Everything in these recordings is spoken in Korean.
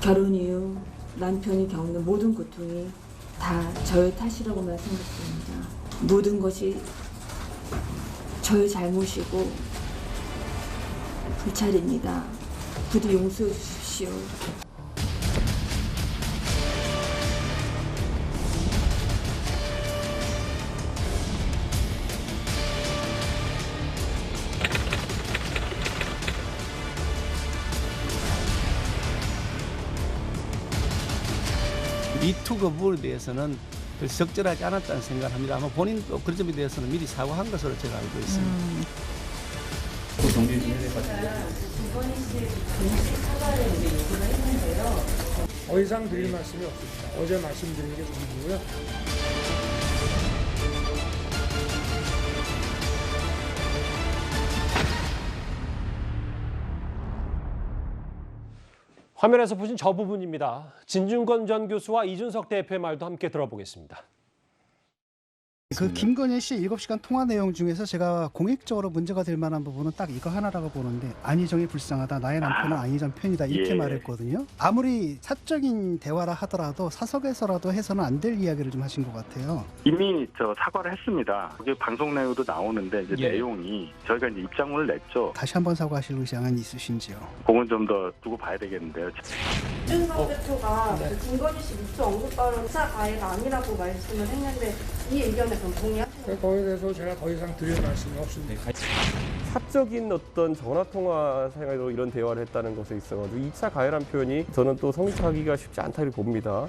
결혼 이후 남편이 겪는 모든 고통이 다 저의 탓이라고만 생각합니다. 모든 것이 저의 잘못이고 불찰입니다. 부디 용서해 주십시오. 미투 거부에 대해서는 적절하지 않았다는 생각을 합니다. 아마 본인도 그런 점에 대해서는 미리 사과한 것으로 제가 알고 있습니다. 또 정리 좀 해야 될 것 같은데. 김건희 씨 공식 사과를 요구를 했는데요. 더 이상 드릴 말씀이 없습니다. 어제 말씀드린 게 전부고요. 화면에서 보신 저 부분입니다. 진중권 전 교수와 이준석 대표의 말도 함께 들어보겠습니다. 그 김건희 씨 7시간 통화 내용 중에서 제가 공익적으로 문제가 될 만한 부분은 딱 이거 하나라고 보는데, 안희정이 불쌍하다, 나의 남편은 안희정 편이다, 이렇게 말했거든요. 아무리 사적인 대화라 하더라도 사석에서라도 해서는 안 될 이야기를 좀 하신 것 같아요. 이미 사과를 했습니다. 그게 방송 내용도 나오는데 이제 내용이 저희가 이제 입장문을 냈죠. 다시 한번 사과하실 의향은 있으신지요? 그건 좀 더 두고 봐야 되겠는데요. 이준석 대표가 김건희 씨 미투 언급 발언 사 가해가 아니라고 말씀을 했는데 이 의견에 그럼 동의하시나요? 거기에 대해서 제가 더 이상 드릴 말씀이 없습니다. 사적인 어떤 전화통화 생활로 이런 대화를 했다는 것에 있어가지고 2차 가해란 표현이 저는 또 성립하기가 쉽지 않다고 봅니다.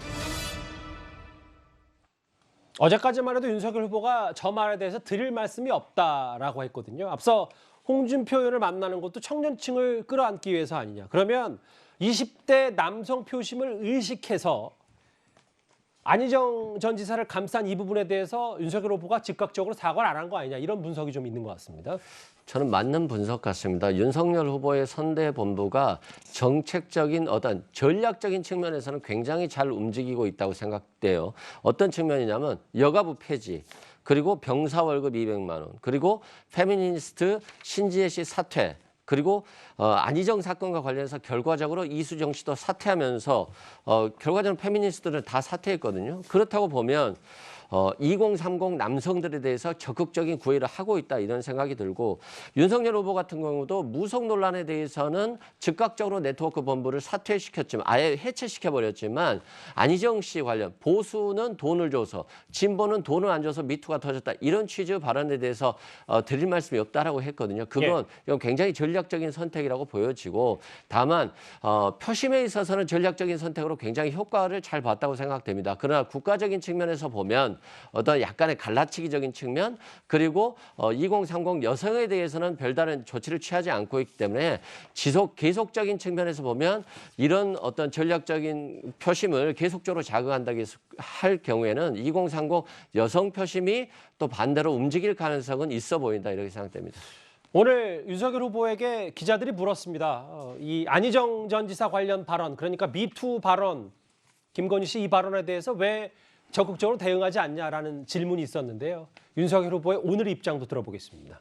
어제까지만 해도 윤석열 후보가 저 말에 대해서 드릴 말씀이 없다라고 했거든요. 앞서 홍준표 의원을 만나는 것도 청년층을 끌어안기 위해서 아니냐. 그러면 20대 남성 표심을 의식해서 안희정 전 지사를 감싼 이 부분에 대해서 윤석열 후보가 즉각적으로 사과를 안 한 거 아니냐, 이런 분석이 좀 있는 것 같습니다. 저는 맞는 분석 같습니다. 윤석열 후보의 선대본부가 정책적인 어떤 전략적인 측면에서는 굉장히 잘 움직이고 있다고 생각돼요. 어떤 측면이냐면 여가부 폐지, 그리고 병사 월급 200만 원, 그리고 페미니스트 신지혜 씨 사퇴, 그리고 안희정 사건과 관련해서 결과적으로 이수정 씨도 사퇴하면서 결과적으로 페미니스트들은 다 사퇴했거든요. 그렇다고 보면 2030 남성들에 대해서 적극적인 구애를 하고 있다, 이런 생각이 들고, 윤석열 후보 같은 경우도 무속 논란에 대해서는 즉각적으로 네트워크 본부를 사퇴시켰지만, 아예 해체시켜버렸지만, 안희정 씨 관련 보수는 돈을 줘서 진보는 돈을 안 줘서 미투가 터졌다, 이런 취지의 발언에 대해서 드릴 말씀이 없다라고 했거든요. 이건 굉장히 전략적인 선택이라고 보여지고, 다만 표심에 있어서는 전략적인 선택으로 굉장히 효과를 잘 봤다고 생각됩니다. 그러나 국가적인 측면에서 보면 어떤 약간의 갈라치기적인 측면, 그리고 2030 여성에 대해서는 별다른 조치를 취하지 않고 있기 때문에 계속적인 측면에서 보면 이런 어떤 전략적인 표심을 계속적으로 자극한다고 할 경우에는 2030 여성 표심이 또 반대로 움직일 가능성은 있어 보인다, 이렇게 생각됩니다. 오늘 윤석열 후보에게 기자들이 물었습니다. 이 안희정 전 지사 관련 발언, 그러니까 미투 발언, 김건희 씨 이 발언에 대해서 왜 적극적으로 대응하지 않냐라는 질문이 있었는데요. 윤석열 후보의 오늘 입장도 들어보겠습니다.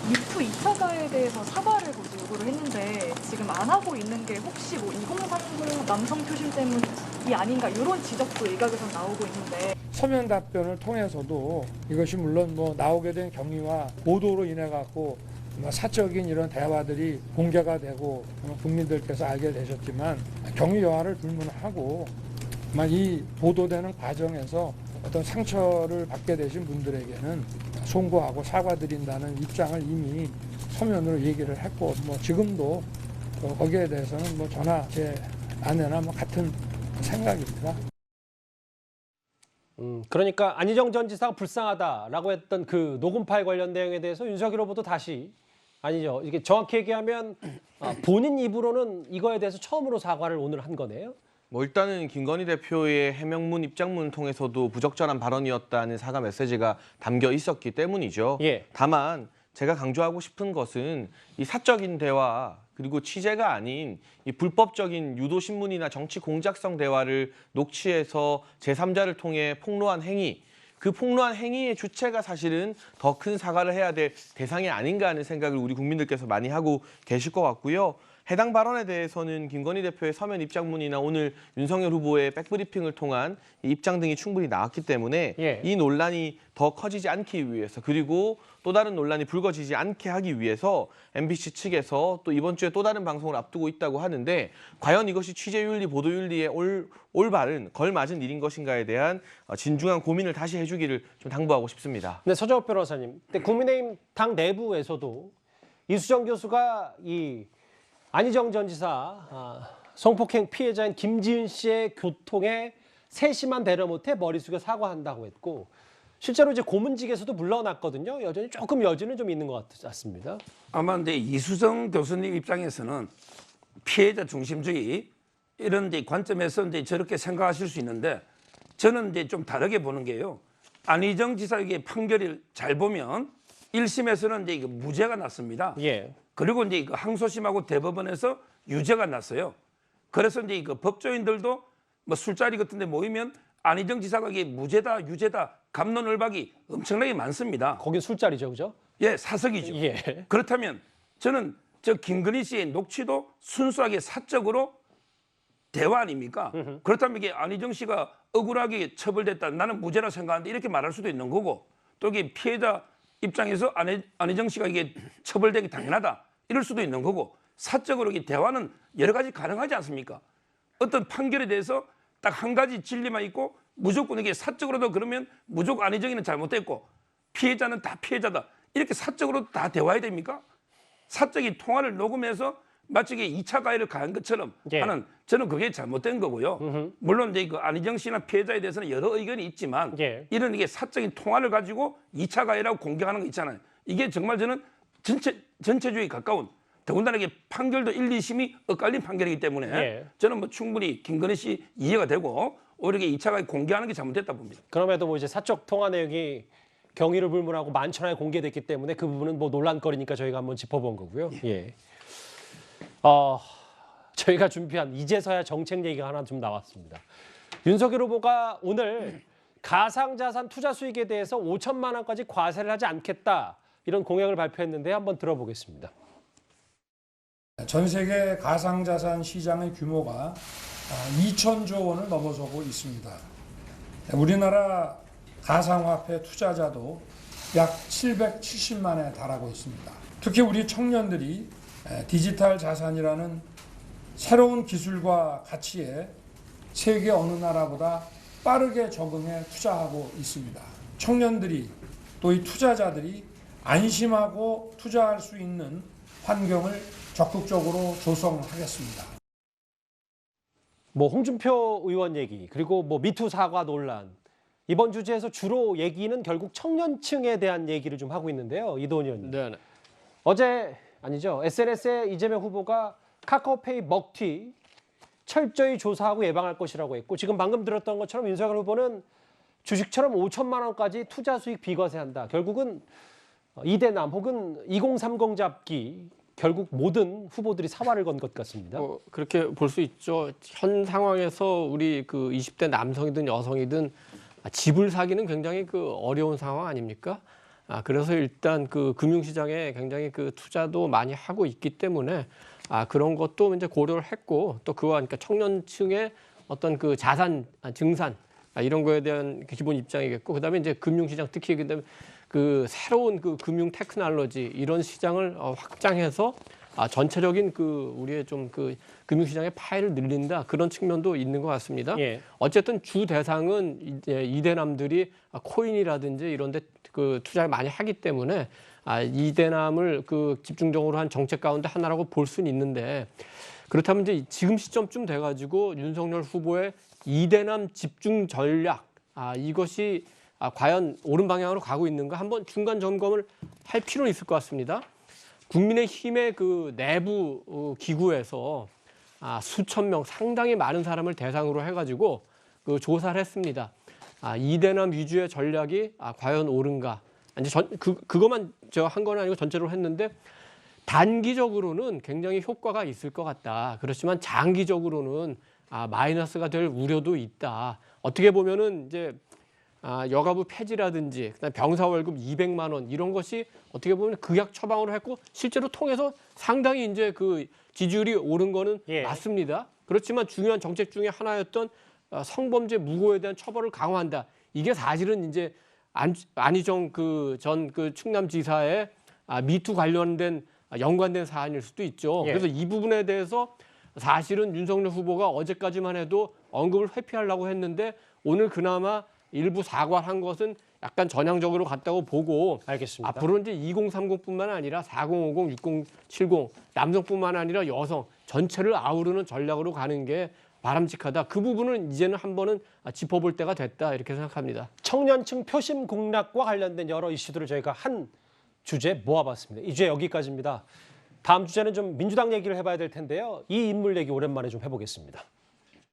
미투 2차 가해에 대해서 사과를 요구를 했는데 지금 안 하고 있는 게 혹시 뭐 2030 남성 표심 때문이 아닌가, 이런 지적도 일각에서 나오고 있는데, 서면 답변을 통해서도 이것이 물론 나오게 된 경위와 보도로 인해 갖고 사적인 이런 대화들이 공개가 되고 국민들께서 알게 되셨지만, 경위 여하를 불문하고 이 보도되는 과정에서 어떤 상처를 받게 되신 분들에게는 송구하고 사과드린다는 입장을 이미 서면으로 얘기를 했고, 지금도 거기에 대해서는 저나 제 아내나 같은 생각입니다. 그러니까 안희정 전 지사가 불쌍하다라고 했던 그 녹음 파일 관련 내용에 대해서 윤석열 후보도 다시, 아니죠, 이게 정확히 얘기하면 본인 입으로는 이거에 대해서 처음으로 사과를 오늘 한 거네요. 일단은 김건희 대표의 해명문, 입장문을 통해서도 부적절한 발언이었다는 사과 메시지가 담겨 있었기 때문이죠. 다만 제가 강조하고 싶은 것은 이 사적인 대화, 그리고 취재가 아닌 이 불법적인 유도신문이나 정치 공작성 대화를 녹취해서 제3자를 통해 폭로한 행위, 그 폭로한 행위의 주체가 사실은 더 큰 사과를 해야 될 대상이 아닌가 하는 생각을 우리 국민들께서 많이 하고 계실 것 같고요. 해당 발언에 대해서는 김건희 대표의 서면 입장문이나 오늘 윤석열 후보의 백브리핑을 통한 입장 등이 충분히 나왔기 때문에 이 논란이 더 커지지 않기 위해서 그리고 또 다른 논란이 불거지지 않게 하기 위해서 MBC 측에서 또 이번 주에 또 다른 방송을 앞두고 있다고 하는데 과연 이것이 취재윤리, 보도윤리에 올바른, 걸맞은 일인 것인가에 대한 진중한 고민을 다시 해주기를 좀 당부하고 싶습니다. 네, 서정욱 변호사님. 근데 국민의힘 당 내부에서도 이수정 교수가 이 안희정 전 지사 성폭행 피해자인 김지은 씨의 교통에 세심한 배려 못해 머리 숙여 사과한다고 했고 실제로 이제 고문직에서도 물러났거든요. 여전히 조금 여지는 좀 있는 것 같습니다. 아마 근데 이수정 교수님 입장에서는 피해자 중심주의 이런 데 관점에서 이제 저렇게 생각하실 수 있는데 저는 이제 좀 다르게 보는 게요. 안희정 지사에게 판결을 잘 보면 1심에서는 이제 이거 무죄가 났습니다. 그리고 이제 그 항소심하고 대법원에서 유죄가 났어요. 그래서 이제 그 법조인들도 뭐 술자리 같은 데 모이면 안희정 지사가 이게 무죄다, 유죄다, 갑론을박이 엄청나게 많습니다. 거긴 술자리죠, 그죠? 예, 사석이죠. 그렇다면 저는 저 김건희 씨의 녹취도 순수하게 사적으로 대화 아닙니까? 그렇다면 이게 안희정 씨가 억울하게 처벌됐다, 나는 무죄라 생각하는데 이렇게 말할 수도 있는 거고 또 이게 피해자 입장에서 안희정 씨가 이게 처벌되기 당연하다 이럴 수도 있는 거고 사적으로 이 대화는 여러 가지 가능하지 않습니까? 어떤 판결에 대해서 딱 한 가지 진리만 있고 무조건 이게 사적으로도 그러면 무조건 안희정이는 잘못됐고 피해자는 다 피해자다 이렇게 사적으로 다 대화해야 됩니까? 사적인 통화를 녹음해서 마치 이게 2차 가해를 가한 것처럼 하는 저는 그게 잘못된 거고요. 물론 이제 그 안희정 씨나 피해자에 대해서는 여러 의견이 있지만 이런 이게 사적인 통화를 가지고 2차 가해라고 공격하는 거 있잖아요. 이게 정말 저는 전체주의에 가까운 더군다나 이게 판결도 1, 2심이 엇갈린 판결이기 때문에 저는 뭐 충분히 김건희 씨 이해가 되고 오히려 2차 가해 공개하는 게 잘못됐다 봅니다. 그럼에도 뭐 이제 사적 통화 내용이 경위를 불문하고 만천하에 공개됐기 때문에 그 부분은 뭐 논란거리니까 저희가 한번 짚어본 거고요. 저희가 준비한 이제서야 정책 얘기가 하나 좀 나왔습니다. 윤석열 후보가 오늘 가상자산 투자 수익에 대해서 5천만 원까지 과세를 하지 않겠다 이런 공약을 발표했는데 한번 들어보겠습니다. 전 세계 가상자산 시장의 규모가 2천조 원을 넘어서고 있습니다. 우리나라 가상화폐 투자자도 약 770만에 달하고 있습니다. 특히 우리 청년들이 디지털 자산이라는 새로운 기술과 가치에 세계 어느 나라보다 빠르게 적응해 투자하고 있습니다. 청년들이 또 이 투자자들이 안심하고 투자할 수 있는 환경을 적극적으로 조성하겠습니다. 뭐 홍준표 의원 얘기 그리고 뭐 미투 사과 논란 이번 주제에서 주로 얘기는 결국 청년층에 대한 얘기를 좀 하고 있는데요. 이도훈 의원님. 어제 아니죠. SNS에 이재명 후보가 카카오페이 먹튀 철저히 조사하고 예방할 것이라고 했고 지금 방금 들었던 것처럼 윤석열 후보는 주식처럼 5천만 원까지 투자 수익 비과세한다. 결국은 이대남 혹은 2030 잡기 결국 모든 후보들이 사활을 건 것 같습니다. 그렇게 볼 수 있죠. 현 상황에서 우리 그 20대 남성이든 여성이든 집을 사기는 굉장히 그 어려운 상황 아닙니까? 그래서 일단 그 금융시장에 굉장히 그 투자도 많이 하고 있기 때문에 그런 것도 이제 고려를 했고 또 그와 그러니까 청년층의 어떤 그 자산 증산 이런 거에 대한 기본 입장이겠고 그다음에 이제 금융시장 특히 그다음에 그 새로운 그 금융 테크놀로지 이런 시장을 확장해서 전체적인 그 우리의 좀 그 금융시장의 파이를 늘린다 그런 측면도 있는 것 같습니다. 어쨌든 주 대상은 이제 이대남들이 코인이라든지 이런데 그 투자를 많이 하기 때문에 이대남을 그 집중적으로 한 정책 가운데 하나라고 볼 수는 있는데 그렇다면 이제 지금 시점쯤 돼가지고 윤석열 후보의 이대남 집중 전략 이것이 과연 옳은 방향으로 가고 있는가 한번 중간 점검을 할 필요는 있을 것 같습니다. 국민의힘의 그 내부 기구에서 수천 명 상당히 많은 사람을 대상으로 해가지고 그 조사를 했습니다. 이대남 위주의 전략이 과연 옳은가? 이제 그것만 제가 한 건 아니고 전체로 했는데 단기적으로는 굉장히 효과가 있을 것 같다. 그렇지만 장기적으로는 마이너스가 될 우려도 있다. 어떻게 보면은 이제 여가부 폐지라든지 그다음에 병사 월급 200만 원 이런 것이 어떻게 보면 극약 처방으로 했고 실제로 통해서 상당히 이제 그 지지율이 오른 거는 맞습니다. 그렇지만 중요한 정책 중에 하나였던 성범죄 무고에 대한 처벌을 강화한다. 이게 사실은 이제 안희정 전 충남지사의 미투 관련된 연관된 사안일 수도 있죠. 그래서 이 부분에 대해서 사실은 윤석열 후보가 어제까지만 해도 언급을 회피하려고 했는데 오늘 그나마 일부 사과를 한 것은 약간 전향적으로 갔다고 보고 알겠습니다. 앞으로 이제 2030뿐만 아니라 4050, 6070 남성뿐만 아니라 여성 전체를 아우르는 전략으로 가는 게 바람직하다. 그 부분은 이제는 한 번은 짚어볼 때가 됐다 이렇게 생각합니다. 청년층 표심 공략과 관련된 여러 이슈들을 저희가 한 주제 모아봤습니다. 이 주제 여기까지입니다. 다음 주제는 좀 민주당 얘기를 해봐야 될 텐데요. 이 인물 얘기 오랜만에 좀 해보겠습니다.